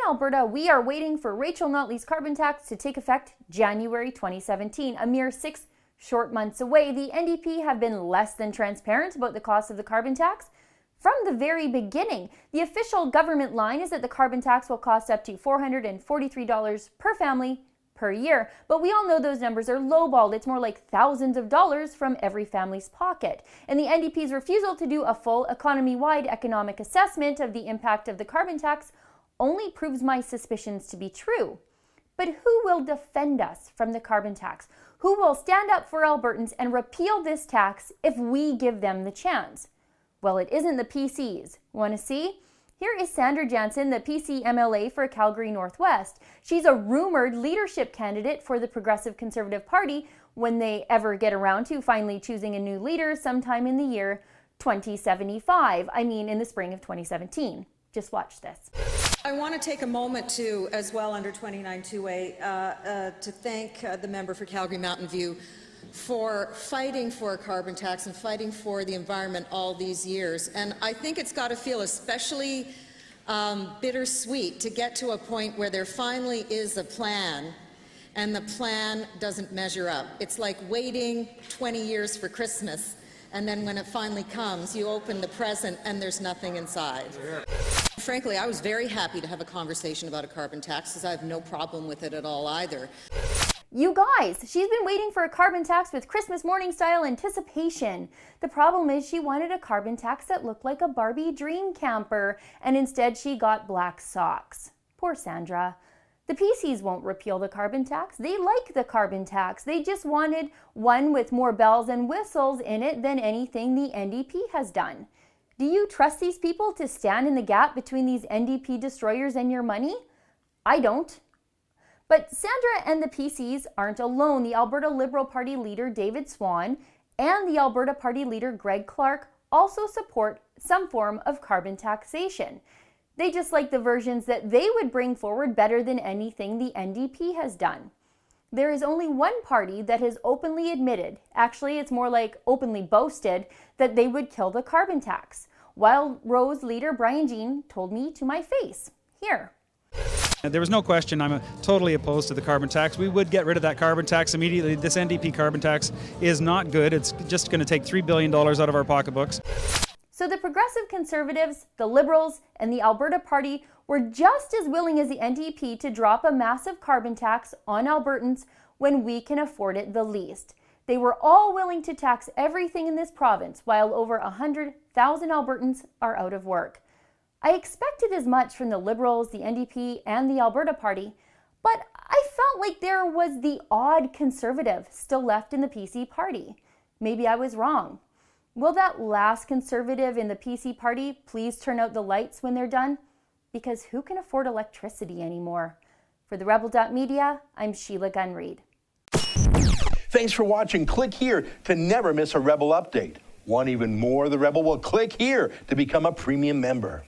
Alberta, we are waiting for Rachel Notley's carbon tax to take effect January 2017, a mere 6 short months away. The NDP have been less than transparent about the cost of the carbon tax from the very beginning. The official government line is that the carbon tax will cost up to $443 per family per year. But we all know those numbers are lowballed. It's more like thousands of dollars from every family's pocket. And the NDP's refusal to do a full economy-wide economic assessment of the impact of the carbon tax only proves my suspicions to be true. But who will defend us from the carbon tax? Who will stand up for Albertans and repeal this tax if we give them the chance? Well, it isn't the PCs. Want to see? Here is Sandra Jansen, the PC MLA for Calgary Northwest. She's a rumored leadership candidate for the Progressive Conservative Party when they ever get around to finally choosing a new leader sometime in the year 2075. I mean, in the spring of 2017. Just watch this. I want to take a moment to, as well under 29-2A, to thank the member for Calgary Mountain View for fighting for a carbon tax and fighting for the environment all these years. And I think it's got to feel especially bittersweet to get to a point where there finally is a plan and the plan doesn't measure up. It's like waiting 20 years for Christmas, and then when it finally comes, you open the present and there's nothing inside. Frankly, I was very happy to have a conversation about a carbon tax because I have no problem with it at all either. You guys, she's been waiting for a carbon tax with Christmas morning style anticipation. The problem is she wanted a carbon tax that looked like a Barbie dream camper, and instead she got black socks. Poor Sandra. The PCs won't repeal the carbon tax. They like the carbon tax. They just wanted one with more bells and whistles in it than anything the NDP has done. Do you trust these people to stand in the gap between these NDP destroyers and your money? I don't. But Sandra and the PCs aren't alone. The Alberta Liberal Party leader David Swan and the Alberta Party leader Greg Clark also support some form of carbon taxation. They just like the versions that they would bring forward better than anything the NDP has done. There is only one party that has openly admitted, actually it's more like openly boasted, that they would kill the carbon tax. Wild Rose leader Brian Jean told me to my face. Here. There was no question I'm totally opposed to the carbon tax. We would get rid of that carbon tax immediately. This NDP carbon tax is not good. It's just going to take $3 billion out of our pocketbooks. So the Progressive Conservatives, the Liberals, and the Alberta Party were just as willing as the NDP to drop a massive carbon tax on Albertans when we can afford it the least. They were all willing to tax everything in this province while over 100,000 Albertans are out of work. I expected as much from the Liberals, the NDP, and the Alberta Party, but I felt like there was the odd Conservative still left in the PC party. Maybe I was wrong. Will that last Conservative in the PC party please turn out the lights when they're done? Because who can afford electricity anymore? For the Rebel.media, I'm Sheila Gunn Reid. Thanks for watching. Click here to never miss a Rebel update. Want even more of the Rebel? Well, click here to become a premium member.